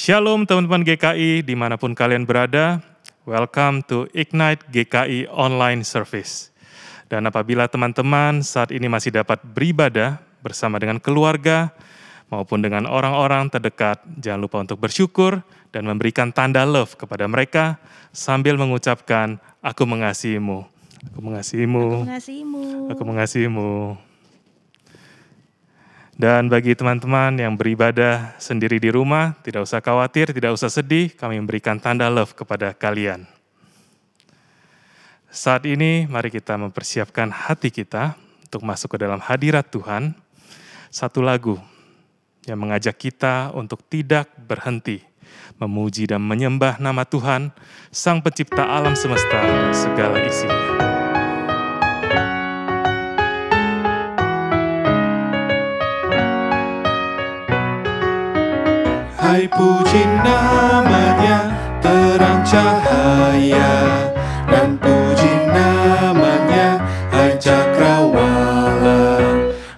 Shalom teman-teman GKI dimanapun kalian berada, welcome to Ignite GKI Online Service. Dan apabila teman-teman saat ini masih dapat beribadah bersama dengan keluarga maupun dengan orang-orang terdekat, jangan lupa untuk bersyukur dan memberikan tanda love kepada mereka sambil mengucapkan, aku mengasihimu, aku mengasihimu, Aku mengasihimu. aku mengasihimu. Dan bagi teman-teman yang beribadah sendiri di rumah, tidak usah khawatir, tidak usah sedih, kami memberikan tanda love kepada kalian. Saat ini, mari kita mempersiapkan hati kita untuk masuk ke dalam hadirat Tuhan. Satu lagu yang mengajak kita untuk tidak berhenti, memuji dan menyembah nama Tuhan, Sang Pencipta alam semesta dan segala isinya. Hai puji namanya terang cahaya, dan puji namanya hai cakrawala.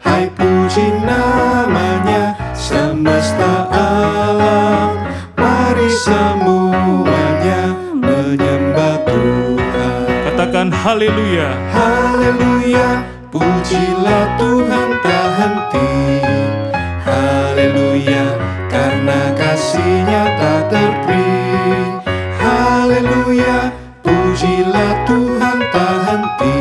Hai puji namanya semesta alam, mari semuanya menyembah Tuhan. Katakan haleluya. Haleluya, pujilah Tuhan tak henti. Haleluya, karena kasih-Nya tak terperi. Haleluya, pujilah Tuhan tak henti.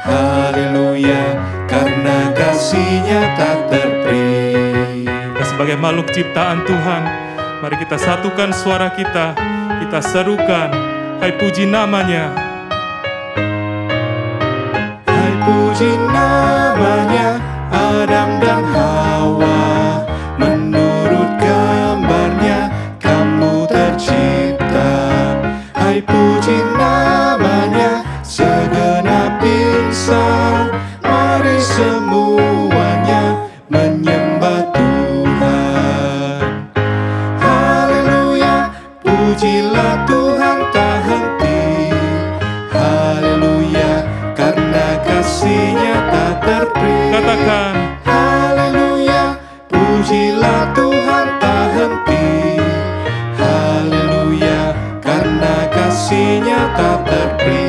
Haleluya, karena kasih-Nya tak terperi. Dan sebagai makhluk ciptaan Tuhan, mari kita satukan suara kita, kita serukan, hai puji namanya. Hai puji namanya Adam dan Hawa, menurut gambarnya kamu tercipta. Hai puji namanya segenap insan, mari semuanya menyembah Tuhan. Haleluya, pujilah Tuhan tak henti. Haleluya, karena kasih-Nya tak terperi. Katakan, Haleluya, pujilah Tuhan tak henti. Haleluya, karena kasih-Nya tak terperi.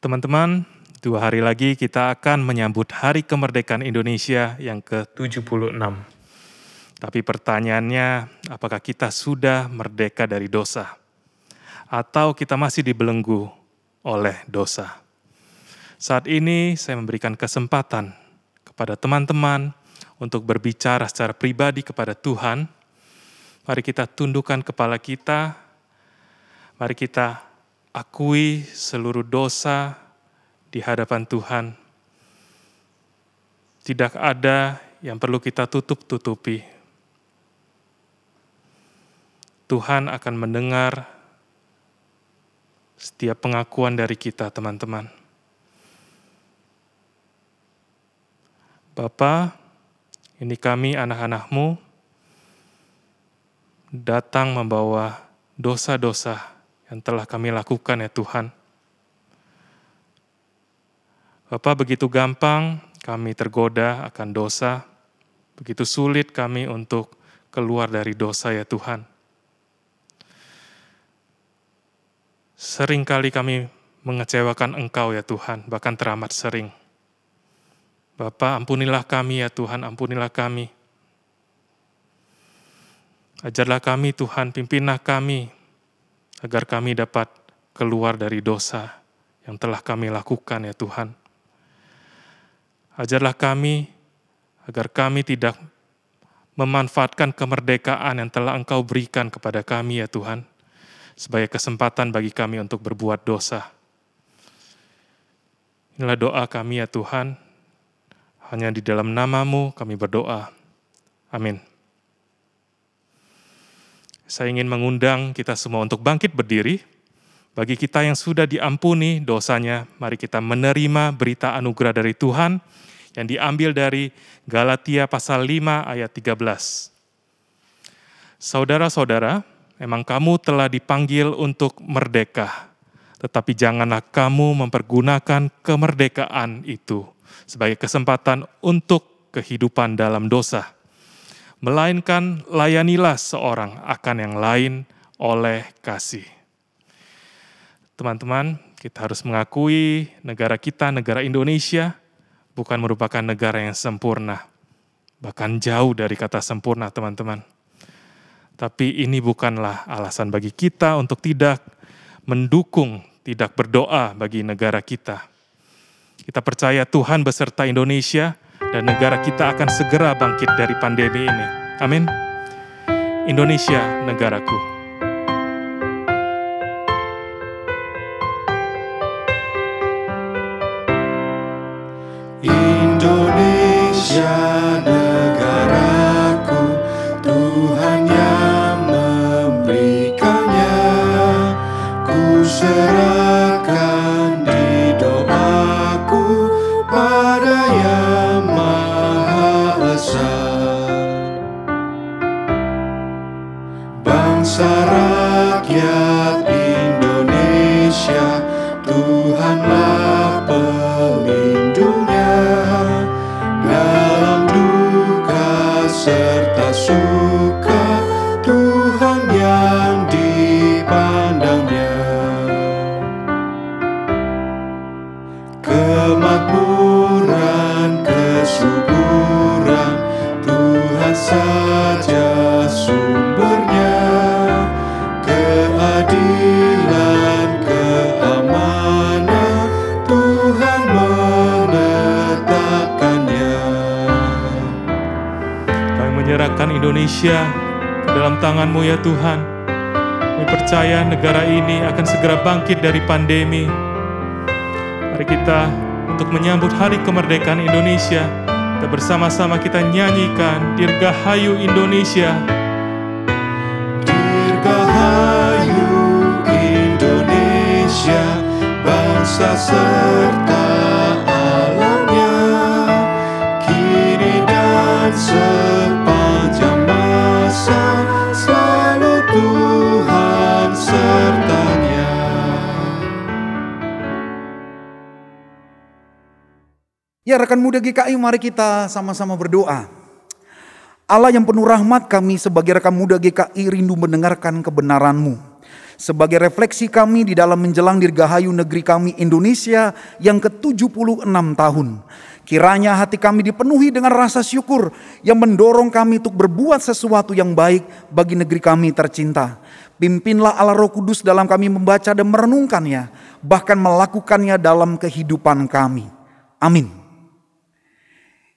teman-teman, 2 hari lagi kita akan menyambut Hari Kemerdekaan Indonesia yang ke-76. Tapi pertanyaannya, apakah kita sudah merdeka dari dosa? Atau kita masih dibelenggu oleh dosa? Saat ini saya memberikan kesempatan kepada teman-teman untuk berbicara secara pribadi kepada Tuhan. Mari kita tundukkan kepala kita, mari kita akui seluruh dosa di hadapan Tuhan. Tidak ada yang perlu kita tutup-tutupi. Tuhan akan mendengar setiap pengakuan dari kita, teman-teman. Bapa, ini kami anak-anak-Mu datang membawa dosa-dosa yang telah kami lakukan ya Tuhan. Bapa, begitu gampang kami tergoda akan dosa, begitu sulit kami untuk keluar dari dosa ya Tuhan. Seringkali kami mengecewakan Engkau ya Tuhan, bahkan teramat sering. Bapa, ampunilah kami ya Tuhan, ampunilah kami. Ajarlah kami Tuhan, pimpinlah kami, agar kami dapat keluar dari dosa yang telah kami lakukan ya Tuhan. Ajarlah kami, agar kami tidak memanfaatkan kemerdekaan yang telah Engkau berikan kepada kami ya Tuhan, sebagai kesempatan bagi kami untuk berbuat dosa. Inilah doa kami ya Tuhan, hanya di dalam nama-Mu kami berdoa. Amin. Saya ingin mengundang kita semua untuk bangkit berdiri. Bagi kita yang sudah diampuni dosanya, mari kita menerima berita anugerah dari Tuhan yang diambil dari Galatia pasal 5 ayat 13. Saudara-saudara, memang kamu telah dipanggil untuk merdeka, tetapi janganlah kamu mempergunakan kemerdekaan itu sebagai kesempatan untuk kehidupan dalam dosa. Melainkan layanilah seorang akan yang lain oleh kasih. Teman-teman, kita harus mengakui negara kita, negara Indonesia, bukan merupakan negara yang sempurna. Bahkan jauh dari kata sempurna, teman-teman. Tapi ini bukanlah alasan bagi kita untuk tidak mendukung, tidak berdoa bagi negara kita. Kita percaya Tuhan beserta Indonesia dan negara kita akan segera bangkit dari pandemi ini. Amin. Indonesia, negaraku. Indonesia, negaraku, Tuhan yang memberikannya. Ku serahkan di doaku pada Yang Maha Esa. Bangsa rakyat Indonesia, Tuhanlah pelindungnya. Dalam duka serta suka, Tuhan yang dipandangnya. Kemakmuran, kesuburan, Tuhan saja sumbernya. Keadilan, keamanan, Tuhan menetapkannya. Kami menyerahkan Indonesia ke dalam tangan-Mu ya Tuhan. Kami percaya negara ini akan segera bangkit dari pandemi. Mari kita untuk menyambut Hari Kemerdekaan Indonesia, kita bersama-sama kita nyanyikan Dirgahayu Indonesia. Dirgahayu Indonesia, bangsa serta alamnya, kini dan sepanjang masa, selalu Tuhan sertanya. Ya rekan muda GKI, mari kita sama-sama berdoa. Allah yang penuh rahmat, kami sebagai rekan muda GKI rindu mendengarkan kebenaran-Mu. Sebagai refleksi kami di dalam menjelang Dirgahayu negeri kami Indonesia yang ke-76 tahun. Kiranya hati kami dipenuhi dengan rasa syukur yang mendorong kami untuk berbuat sesuatu yang baik bagi negeri kami tercinta. Pimpinlah Allah Roh Kudus dalam kami membaca dan merenungkannya, bahkan melakukannya dalam kehidupan kami. Amin.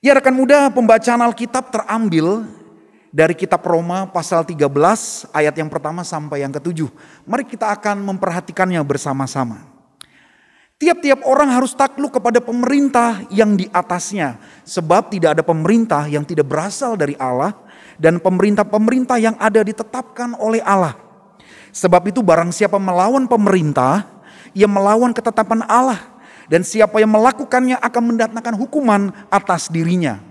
Ya rekan muda, pembacaan Alkitab terambil dari kitab Roma pasal 13 ayat yang pertama sampai yang ke-7. Mari kita akan memperhatikannya bersama-sama. Tiap-tiap orang harus takluk kepada pemerintah yang di atasnya, sebab tidak ada pemerintah yang tidak berasal dari Allah, dan pemerintah-pemerintah yang ada ditetapkan oleh Allah. Sebab itu barang siapa melawan pemerintah, ia melawan ketetapan Allah. Dan siapa yang melakukannya akan mendatangkan hukuman atas dirinya.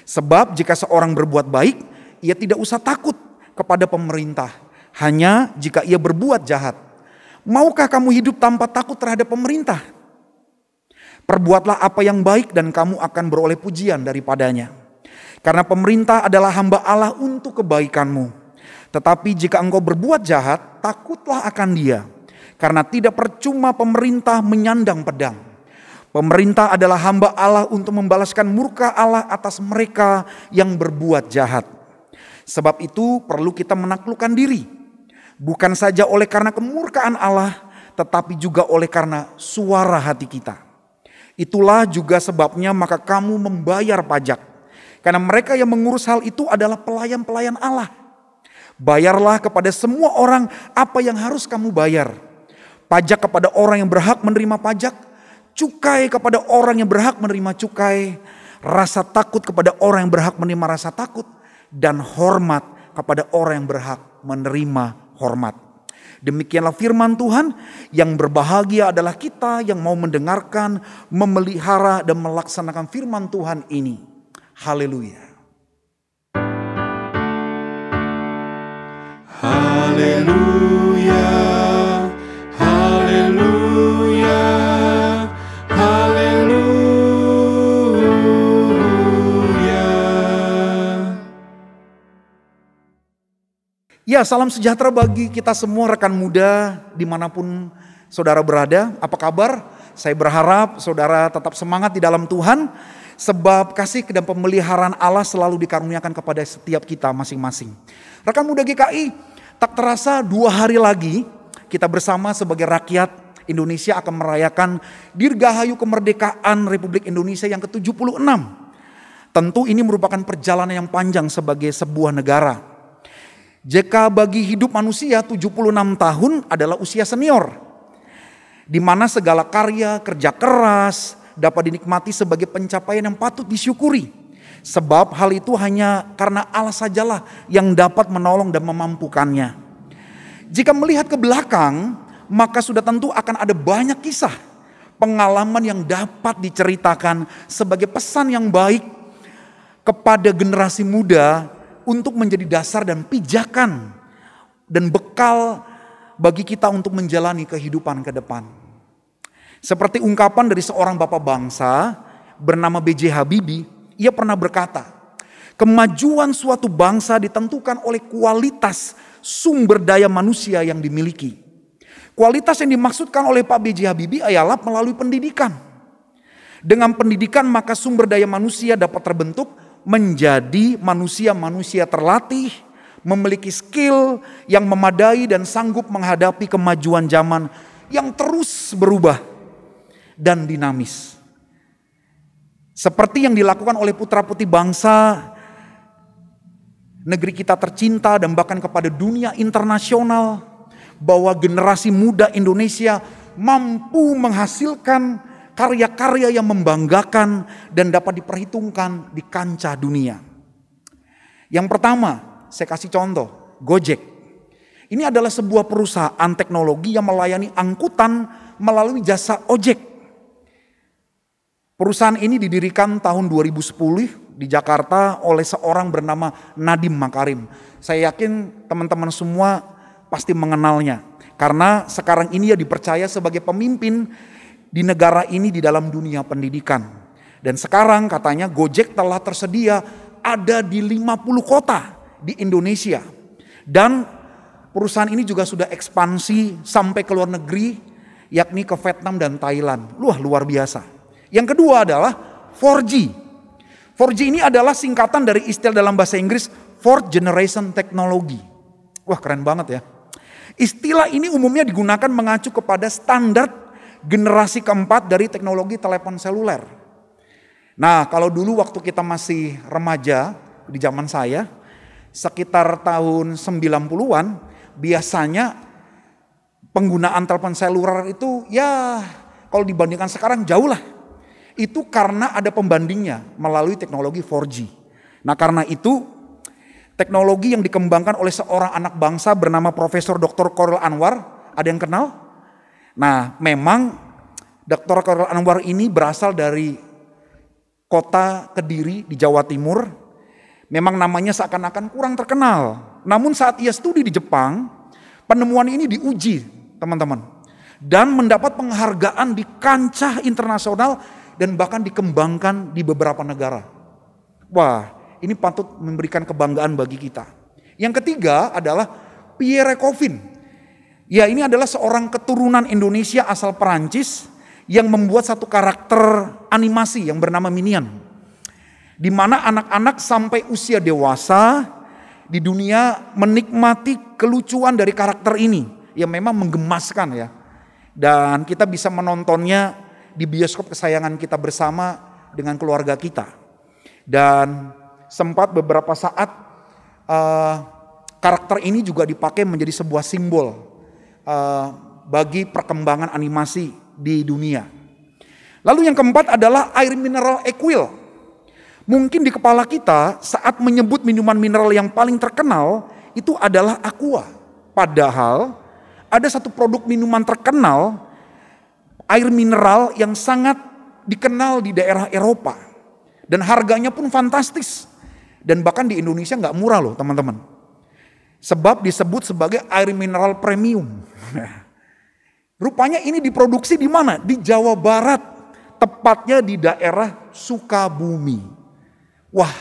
Sebab jika seorang berbuat baik, ia tidak usah takut kepada pemerintah. Hanya jika ia berbuat jahat. Maukah kamu hidup tanpa takut terhadap pemerintah? Perbuatlah apa yang baik dan kamu akan beroleh pujian daripadanya. Karena pemerintah adalah hamba Allah untuk kebaikanmu. Tetapi jika engkau berbuat jahat, takutlah akan dia. Karena tidak percuma pemerintah menyandang pedang. Pemerintah adalah hamba Allah untuk membalaskan murka Allah atas mereka yang berbuat jahat. Sebab itu perlu kita menaklukkan diri. Bukan saja oleh karena kemurkaan Allah, tetapi juga oleh karena suara hati kita. Itulah juga sebabnya maka kamu membayar pajak. Karena mereka yang mengurus hal itu adalah pelayan-pelayan Allah. Bayarlah kepada semua orang apa yang harus kamu bayar. Pajak kepada orang yang berhak menerima pajak, cukai kepada orang yang berhak menerima cukai, rasa takut kepada orang yang berhak menerima rasa takut, dan hormat kepada orang yang berhak menerima hormat. Demikianlah firman Tuhan, yang berbahagia adalah kita yang mau mendengarkan, memelihara dan melaksanakan firman Tuhan ini. Haleluya. Haleluya. Haleluya, haleluya. Ya, salam sejahtera bagi kita semua rekan muda dimanapun saudara berada. Apa kabar? Saya berharap saudara tetap semangat di dalam Tuhan, sebab kasih dan pemeliharaan Allah selalu dikaruniakan kepada setiap kita masing-masing. Rekan muda GKI, tak terasa 2 hari lagi kita bersama sebagai rakyat Indonesia akan merayakan Dirgahayu Kemerdekaan Republik Indonesia yang ke-76. Tentu ini merupakan perjalanan yang panjang sebagai sebuah negara. Jika bagi hidup manusia 76 tahun adalah usia senior, di mana segala karya, kerja keras dapat dinikmati sebagai pencapaian yang patut disyukuri. Sebab hal itu hanya karena Allah sajalah yang dapat menolong dan memampukannya. Jika melihat ke belakang, maka sudah tentu akan ada banyak kisah, pengalaman yang dapat diceritakan sebagai pesan yang baik kepada generasi muda untuk menjadi dasar dan pijakan dan bekal bagi kita untuk menjalani kehidupan ke depan. Seperti ungkapan dari seorang bapak bangsa bernama B.J. Habibie, ia pernah berkata, kemajuan suatu bangsa ditentukan oleh kualitas sumber daya manusia yang dimiliki. Kualitas yang dimaksudkan oleh Pak B.J. Habibie ialah melalui pendidikan. Dengan pendidikan maka sumber daya manusia dapat terbentuk menjadi manusia-manusia terlatih, memiliki skill yang memadai dan sanggup menghadapi kemajuan zaman yang terus berubah dan dinamis. Seperti yang dilakukan oleh putra-putri bangsa negeri kita tercinta dan bahkan kepada dunia internasional, bahwa generasi muda Indonesia mampu menghasilkan karya-karya yang membanggakan dan dapat diperhitungkan di kancah dunia. Yang pertama, saya kasih contoh, Gojek. Ini adalah sebuah perusahaan teknologi yang melayani angkutan melalui jasa ojek. Perusahaan ini didirikan tahun 2010 di Jakarta oleh seorang bernama Nadiem Makarim. Saya yakin teman-teman semua pasti mengenalnya, karena sekarang ini dia dipercaya sebagai pemimpin di negara ini di dalam dunia pendidikan. Dan sekarang katanya Gojek telah tersedia ada di 50 kota di Indonesia. Dan perusahaan ini juga sudah ekspansi sampai ke luar negeri, yakni ke Vietnam dan Thailand. Luar biasa. Yang kedua adalah 4G. 4G ini adalah singkatan dari istilah dalam bahasa Inggris Fourth Generation Technology. Wah, keren banget ya. Istilah ini umumnya digunakan mengacu kepada standar generasi keempat dari teknologi telepon seluler. Nah, kalau dulu waktu kita masih remaja di zaman saya, sekitar tahun 90-an, biasanya penggunaan telepon seluler itu ya kalau dibandingkan sekarang jauh lah. Itu karena ada pembandingnya melalui teknologi 4G. Nah, karena itu teknologi yang dikembangkan oleh seorang anak bangsa bernama Profesor Dr. Chairil Anwar, ada yang kenal? Nah, memang Dr. Chairil Anwar ini berasal dari kota Kediri di Jawa Timur. Memang namanya seakan-akan kurang terkenal. Namun saat ia studi di Jepang, penemuan ini diuji, teman-teman. Dan mendapat penghargaan di kancah internasional dan bahkan dikembangkan di beberapa negara. Wah, ini patut memberikan kebanggaan bagi kita. Yang ketiga adalah Pierre Coffin. Ya, ini adalah seorang keturunan Indonesia asal Perancis yang membuat satu karakter animasi yang bernama Minion. Di mana anak-anak sampai usia dewasa di dunia menikmati kelucuan dari karakter ini yang memang menggemaskan ya. Dan kita bisa menontonnya di bioskop kesayangan kita bersama dengan keluarga kita. Dan sempat beberapa saat karakter ini juga dipakai menjadi sebuah simbol bagi perkembangan animasi di dunia. Lalu yang keempat adalah air mineral Equil. Mungkin di kepala kita saat menyebut minuman mineral yang paling terkenal itu adalah Aqua. Padahal ada satu produk minuman terkenal air mineral yang sangat dikenal di daerah Eropa. Dan harganya pun fantastis. Dan bahkan di Indonesia nggak murah loh teman-teman. Sebab disebut sebagai air mineral premium. Rupanya ini diproduksi di mana? Di Jawa Barat. Tepatnya di daerah Sukabumi. Wah,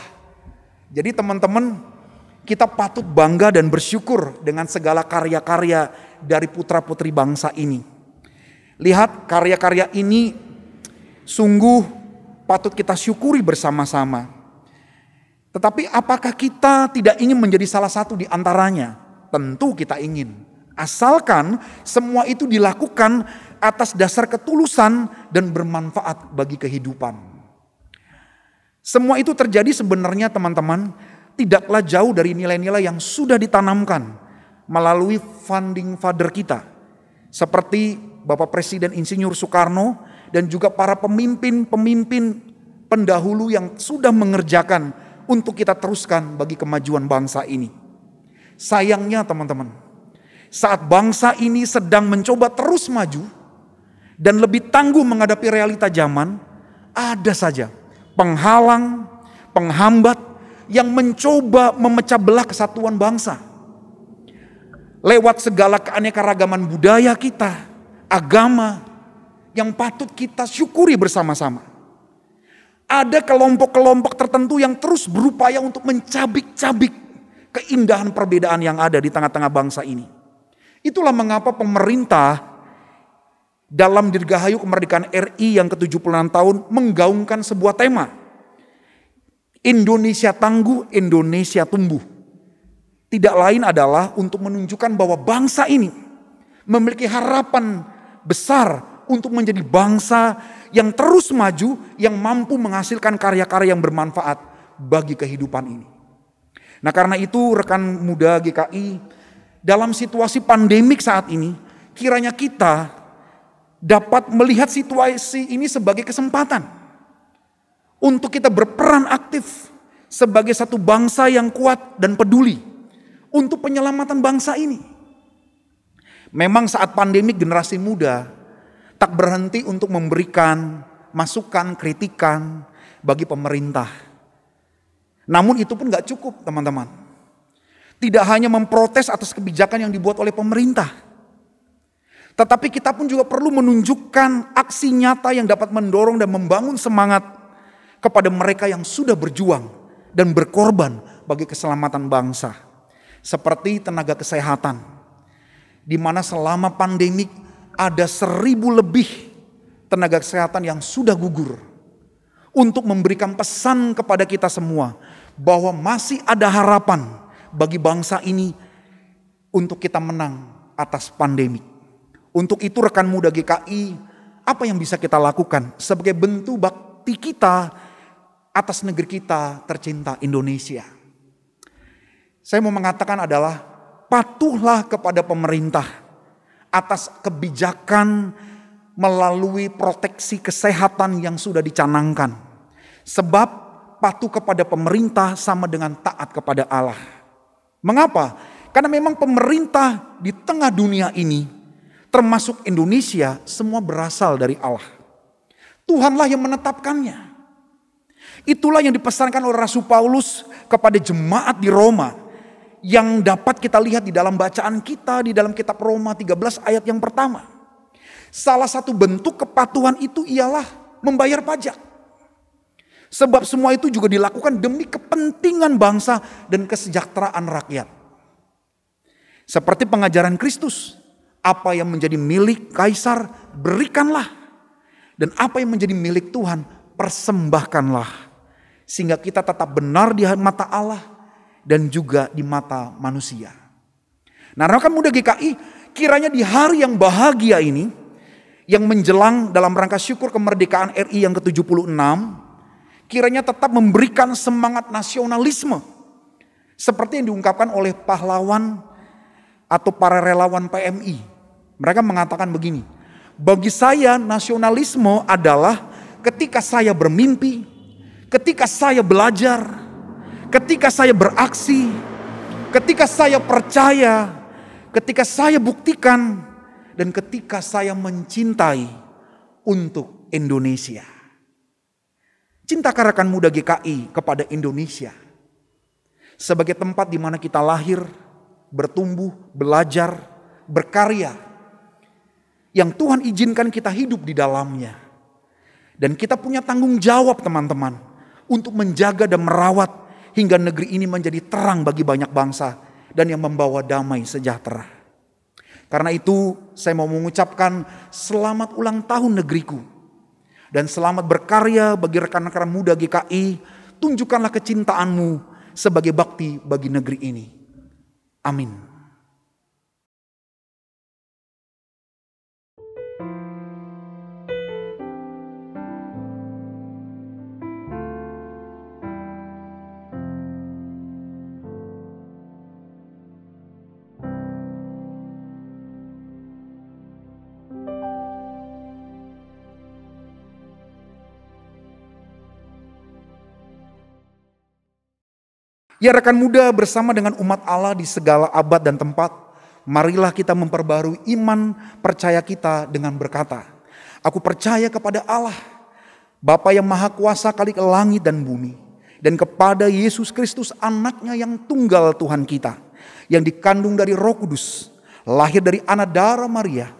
jadi teman-teman kita patut bangga dan bersyukur dengan segala karya-karya dari putra-putri bangsa ini. Lihat karya-karya ini sungguh patut kita syukuri bersama-sama. Tetapi apakah kita tidak ingin menjadi salah satu di antaranya? Tentu kita ingin. Asalkan semua itu dilakukan atas dasar ketulusan dan bermanfaat bagi kehidupan. Semua itu terjadi sebenarnya teman-teman tidaklah jauh dari nilai-nilai yang sudah ditanamkan melalui founding father kita. Seperti Bapak Presiden Insinyur Soekarno dan juga para pemimpin-pemimpin pendahulu yang sudah mengerjakan untuk kita teruskan bagi kemajuan bangsa ini. Sayangnya teman-teman, saat bangsa ini sedang mencoba terus maju dan lebih tangguh menghadapi realita zaman, ada saja penghalang, penghambat yang mencoba memecah belah kesatuan bangsa. Lewat segala keanekaragaman budaya kita, agama yang patut kita syukuri bersama-sama. Ada kelompok-kelompok tertentu yang terus berupaya untuk mencabik-cabik keindahan perbedaan yang ada di tengah-tengah bangsa ini. Itulah mengapa pemerintah dalam Dirgahayu Kemerdekaan RI yang ke-76 tahun menggaungkan sebuah tema. Indonesia tangguh, Indonesia tumbuh. Tidak lain adalah untuk menunjukkan bahwa bangsa ini memiliki harapan besar untuk menjadi bangsa yang terus maju, yang mampu menghasilkan karya-karya yang bermanfaat bagi kehidupan ini. Nah karena itu rekan muda GKI, dalam situasi pandemik saat ini, kiranya kita dapat melihat situasi ini sebagai kesempatan untuk kita berperan aktif sebagai satu bangsa yang kuat dan peduli untuk penyelamatan bangsa ini. Memang saat pandemik generasi muda tak berhenti untuk memberikan masukan, kritikan bagi pemerintah. Namun itu pun gak cukup teman-teman. Tidak hanya memprotes atas kebijakan yang dibuat oleh pemerintah. Tetapi kita pun juga perlu menunjukkan aksi nyata yang dapat mendorong dan membangun semangat kepada mereka yang sudah berjuang dan berkorban bagi keselamatan bangsa. Seperti tenaga kesehatan. Di mana selama pandemik ada 1.000 lebih tenaga kesehatan yang sudah gugur. Untuk memberikan pesan kepada kita semua bahwa masih ada harapan bagi bangsa ini untuk kita menang atas pandemi. Untuk itu rekan muda GKI, apa yang bisa kita lakukan sebagai bentuk bakti kita atas negeri kita tercinta Indonesia? Saya mau mengatakan adalah patuhlah kepada pemerintah atas kebijakan melalui proteksi kesehatan yang sudah dicanangkan. Sebab patuh kepada pemerintah sama dengan taat kepada Allah. Mengapa? Karena memang pemerintah di tengah dunia ini, termasuk Indonesia, semua berasal dari Allah. Tuhanlah yang menetapkannya. Itulah yang dipesankan oleh Rasul Paulus kepada jemaat di Roma, yang dapat kita lihat di dalam bacaan kita di dalam kitab Roma 13 ayat yang pertama. Salah satu bentuk kepatuhan itu ialah membayar pajak. Sebab semua itu juga dilakukan demi kepentingan bangsa dan kesejahteraan rakyat. Seperti pengajaran Kristus, apa yang menjadi milik kaisar berikanlah. Dan apa yang menjadi milik Tuhan persembahkanlah. Sehingga kita tetap benar di mata Allah dan juga di mata manusia. Nah rekan muda GKI, kiranya di hari yang bahagia ini, yang menjelang dalam rangka syukur kemerdekaan RI yang ke-76, kiranya tetap memberikan semangat nasionalisme. Seperti yang diungkapkan oleh pahlawan atau para relawan PMI. Mereka mengatakan begini, bagi saya nasionalisme adalah ketika saya bermimpi, ketika saya belajar, ketika saya beraksi, ketika saya percaya, ketika saya buktikan, dan ketika saya mencintai untuk Indonesia. Cintakah rekan muda GKI kepada Indonesia sebagai tempat di mana kita lahir, bertumbuh, belajar, berkarya, yang Tuhan izinkan kita hidup di dalamnya. Dan kita punya tanggung jawab teman-teman untuk menjaga dan merawat hingga negeri ini menjadi terang bagi banyak bangsa dan yang membawa damai sejahtera. Karena itu saya mau mengucapkan selamat ulang tahun negeriku. Dan selamat berkarya bagi rekan-rekan muda GKI. Tunjukkanlah kecintaanmu sebagai bakti bagi negeri ini. Amin. Ya rekan muda, bersama dengan umat Allah di segala abad dan tempat, marilah kita memperbarui iman percaya kita dengan berkata, aku percaya kepada Allah, Bapa yang Maha Kuasa kali ke langit dan bumi, dan kepada Yesus Kristus anaknya yang tunggal Tuhan kita, yang dikandung dari Roh Kudus, lahir dari anak darah Maria,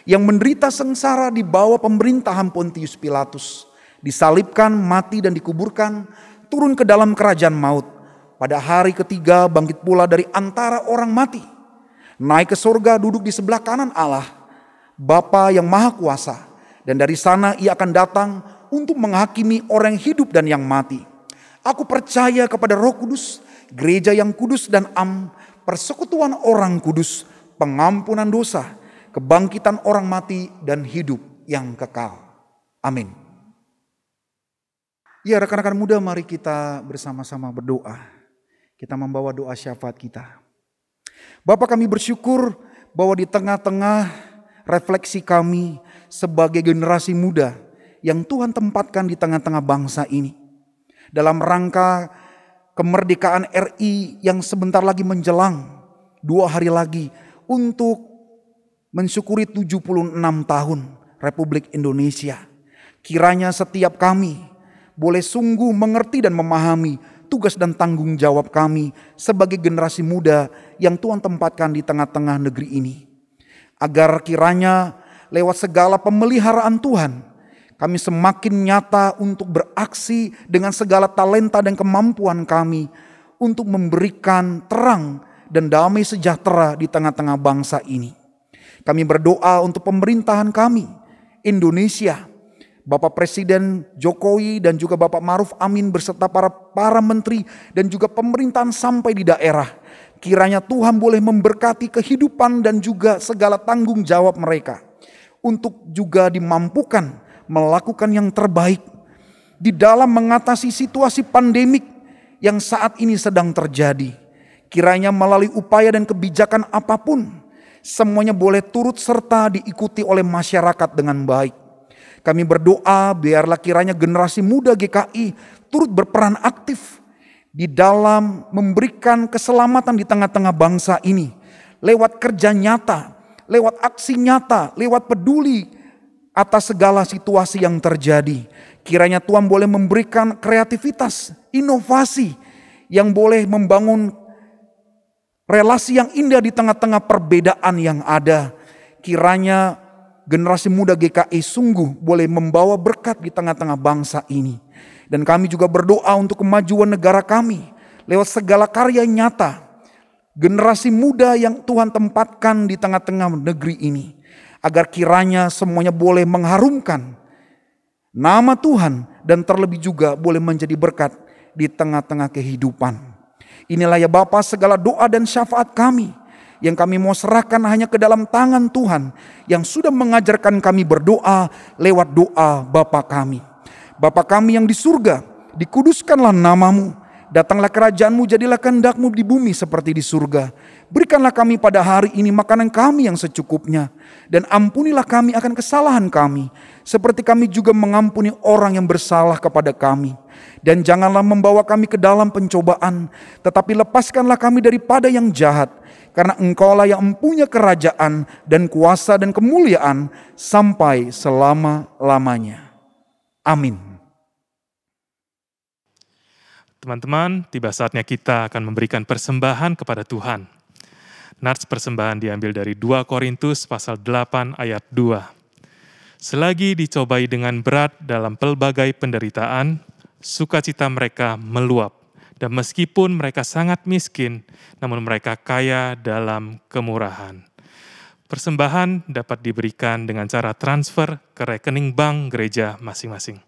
yang menderita sengsara di bawah pemerintahan Pontius Pilatus, disalibkan, mati dan dikuburkan, turun ke dalam kerajaan maut. Pada hari ketiga bangkit pula dari antara orang mati, naik ke surga, duduk di sebelah kanan Allah, Bapa yang Maha Kuasa, dan dari sana ia akan datang untuk menghakimi orang yang hidup dan yang mati. Aku percaya kepada Roh Kudus, gereja yang kudus dan persekutuan orang kudus, pengampunan dosa, kebangkitan orang mati dan hidup yang kekal. Amin. Ya rekan-rekan muda, mari kita bersama-sama berdoa. Kita membawa doa syafaat kita. Bapa, kami bersyukur bahwa di tengah-tengah refleksi kami sebagai generasi muda yang Tuhan tempatkan di tengah-tengah bangsa ini, dalam rangka kemerdekaan RI yang sebentar lagi menjelang, 2 hari lagi untuk mensyukuri 76 tahun Republik Indonesia. Kiranya setiap kami boleh sungguh mengerti dan memahami tugas dan tanggung jawab kami sebagai generasi muda yang Tuhan tempatkan di tengah-tengah negeri ini. Agar kiranya lewat segala pemeliharaan Tuhan, kami semakin nyata untuk beraksi dengan segala talenta dan kemampuan kami untuk memberikan terang dan damai sejahtera di tengah-tengah bangsa ini. Kami berdoa untuk pemerintahan kami, Indonesia, Bapak Presiden Jokowi dan juga Bapak Ma'ruf Amin beserta para menteri dan juga pemerintahan sampai di daerah. Kiranya Tuhan boleh memberkati kehidupan dan juga segala tanggung jawab mereka, untuk juga dimampukan melakukan yang terbaik di dalam mengatasi situasi pandemik yang saat ini sedang terjadi. Kiranya melalui upaya dan kebijakan apapun, semuanya boleh turut serta diikuti oleh masyarakat dengan baik. Kami berdoa biarlah kiranya generasi muda GKI turut berperan aktif di dalam memberikan keselamatan di tengah-tengah bangsa ini. Lewat kerja nyata, lewat aksi nyata, lewat peduli atas segala situasi yang terjadi. Kiranya Tuhan boleh memberikan kreativitas, inovasi yang boleh membangun relasi yang indah di tengah-tengah perbedaan yang ada. Kiranya generasi muda GKI sungguh boleh membawa berkat di tengah-tengah bangsa ini. Dan kami juga berdoa untuk kemajuan negara kami lewat segala karya nyata generasi muda yang Tuhan tempatkan di tengah-tengah negeri ini. Agar kiranya semuanya boleh mengharumkan nama Tuhan dan terlebih juga boleh menjadi berkat di tengah-tengah kehidupan. Inilah ya Bapa segala doa dan syafaat kami, yang kami mau serahkan hanya ke dalam tangan Tuhan yang sudah mengajarkan kami berdoa lewat doa Bapa kami. Bapa kami yang di surga, dikuduskanlah namamu, datanglah kerajaanmu, jadilah kehendak-Mu di bumi seperti di surga. Berikanlah kami pada hari ini makanan kami yang secukupnya, dan ampunilah kami akan kesalahan kami, seperti kami juga mengampuni orang yang bersalah kepada kami. Dan janganlah membawa kami ke dalam pencobaan, tetapi lepaskanlah kami daripada yang jahat. Karena Engkaulah yang mempunyai kerajaan dan kuasa dan kemuliaan sampai selama-lamanya. Amin. Teman-teman, tiba saatnya kita akan memberikan persembahan kepada Tuhan. Nats persembahan diambil dari 2 Korintus pasal 8 ayat 2. Selagi dicobai dengan berat dalam pelbagai penderitaan, sukacita mereka meluap Dan meskipun mereka sangat miskin, namun mereka kaya dalam kemurahan. Persembahan dapat diberikan dengan cara transfer ke rekening bank gereja masing-masing.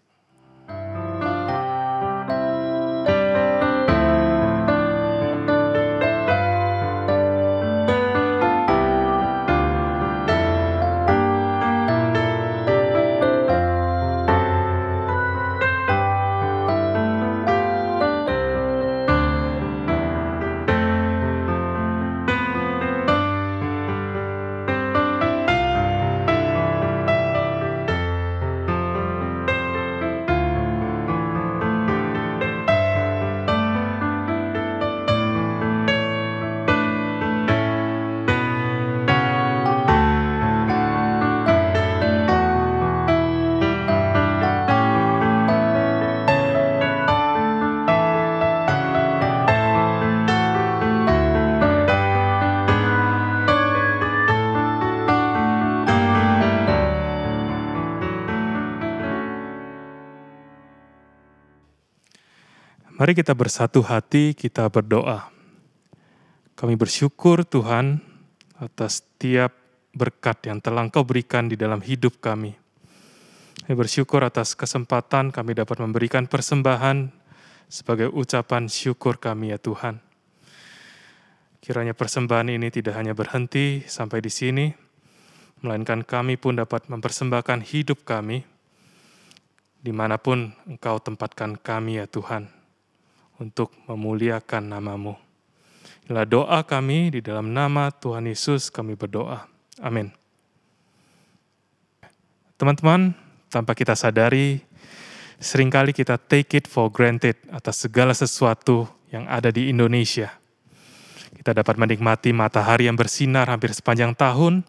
Mari kita bersatu hati, kita berdoa. Kami bersyukur Tuhan atas setiap berkat yang telah Engkau berikan di dalam hidup kami. Kami bersyukur atas kesempatan kami dapat memberikan persembahan sebagai ucapan syukur kami ya Tuhan. Kiranya persembahan ini tidak hanya berhenti sampai di sini, melainkan kami pun dapat mempersembahkan hidup kami dimanapun Engkau tempatkan kami ya Tuhan, untuk memuliakan nama-Mu. Inilah doa kami, di dalam nama Tuhan Yesus kami berdoa. Amin. Teman-teman, tanpa kita sadari, seringkali kita take it for granted atas segala sesuatu yang ada di Indonesia. Kita dapat menikmati matahari yang bersinar hampir sepanjang tahun,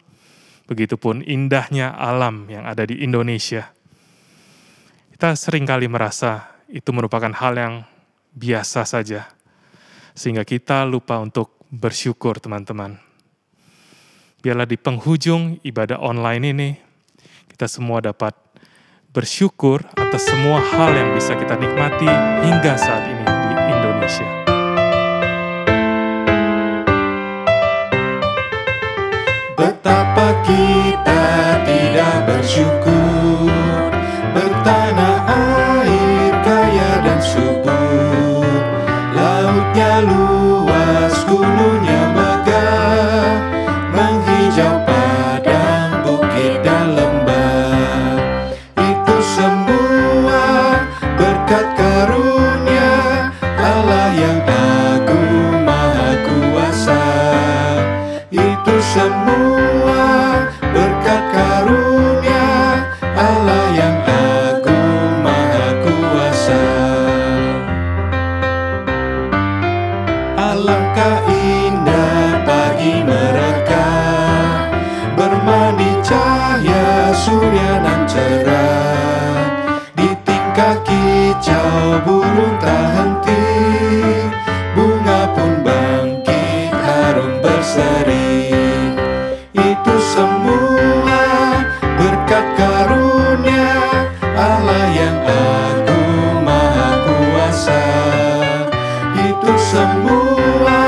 begitupun indahnya alam yang ada di Indonesia. Kita seringkali merasa itu merupakan hal yang biasa saja, sehingga kita lupa untuk bersyukur teman-teman. Biarlah di penghujung ibadah online ini, kita semua dapat bersyukur atas semua hal yang bisa kita nikmati hingga saat ini di Indonesia. Betapa kita tidak bersyukur, bertanah air kaya dan subur, lautnya luas, gunungnya megah, menghijau padang, bukit dan lembah. Itu semua berkat karunia Allah yang agung maha kuasa. Itu semua berkat karunia Allah yang agung maha kuasa. Alangkah indah pagi mereka, bermandi cahaya surya nan cerah. Di tingkah kicau burung tak henti, bunga pun bangkit harum berseri. Itu semua berkat karunia Allah yang agung maha kuasa. Itu semua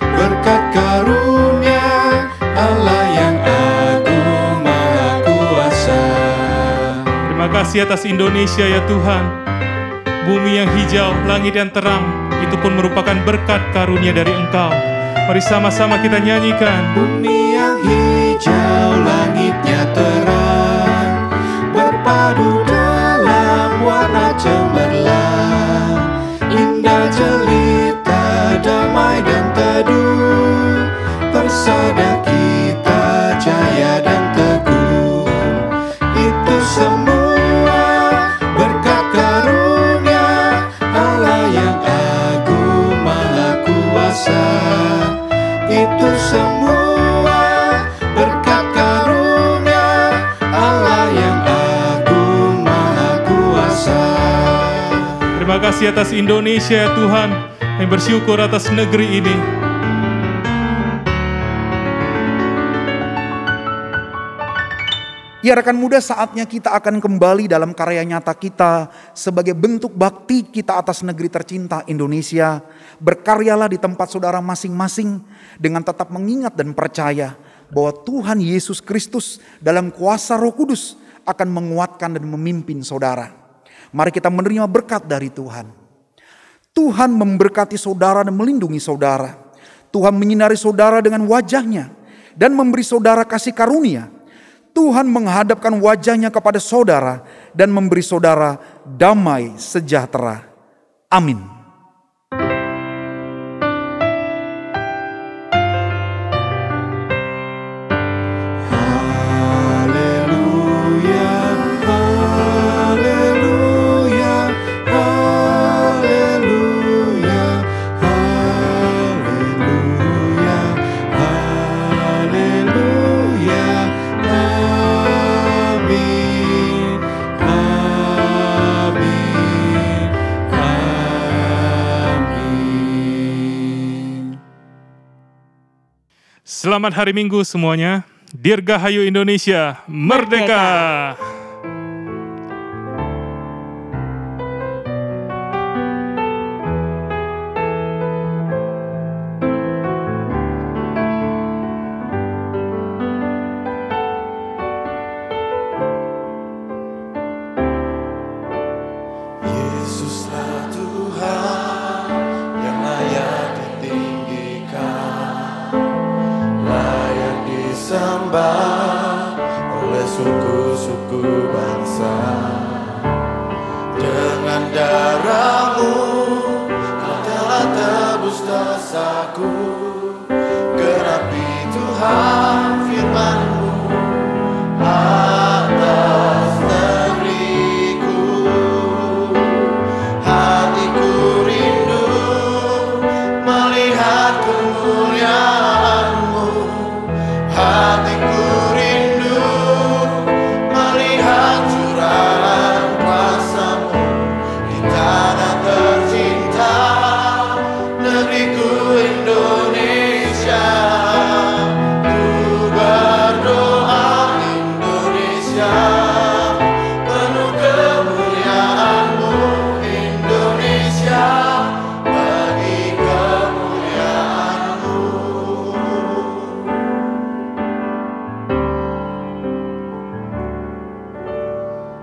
berkat karunia Allah yang agung maha kuasa. Terima kasih atas Indonesia ya Tuhan. Bumi yang hijau, langit yang terang, itu pun merupakan berkat karunia dari Engkau. Mari sama-sama kita nyanyikan. Bumi yang hijau, langitnya terang, berpadu dalam warna cemerlang, indah jelita, damai dan teduh, persada kita jaya dan teguh. Itu semua berkat karunia Allah yang agung maha kuasa. Itu semua berkat karunia Allah yang agung maha kuasa. Terima kasih atas Indonesia ya Tuhan, yang bersyukur atas negeri ini. Ya rekan muda, saatnya kita akan kembali dalam karya nyata kita sebagai bentuk bakti kita atas negeri tercinta Indonesia. Berkaryalah di tempat saudara masing-masing dengan tetap mengingat dan percaya bahwa Tuhan Yesus Kristus dalam kuasa Roh Kudus akan menguatkan dan memimpin saudara. Mari kita menerima berkat dari Tuhan. Tuhan memberkati saudara dan melindungi saudara. Tuhan menyinari saudara dengan wajahnya dan memberi saudara kasih karunia. Tuhan menghadapkan wajahnya kepada saudara dan memberi saudara damai sejahtera. Amin. Selamat hari Minggu semuanya. Dirgahayu Indonesia, Merdeka! Yesuslah Tuhan yang layak ditinggikan, layak disembah oleh suku-suku bangsa. Dengan darah-Mu Kau telah tebus dosaku, genapi Tuhan firman-Mu atas negeriku. Hatiku rindu melihat kemuliaan-Mu. Hatiku rindu melihat curahan kuasa-Mu di tanah tercinta, negeriku Indonesia. Ku berdoa Indonesia, penuh kemuliaan-Mu Indonesia, bagi kemuliaan-Mu.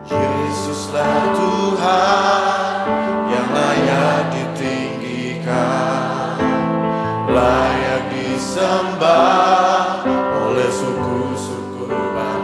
Yesuslah Tuhan yang layak ditinggikan, layak disembah oleh suku-suku bangsa.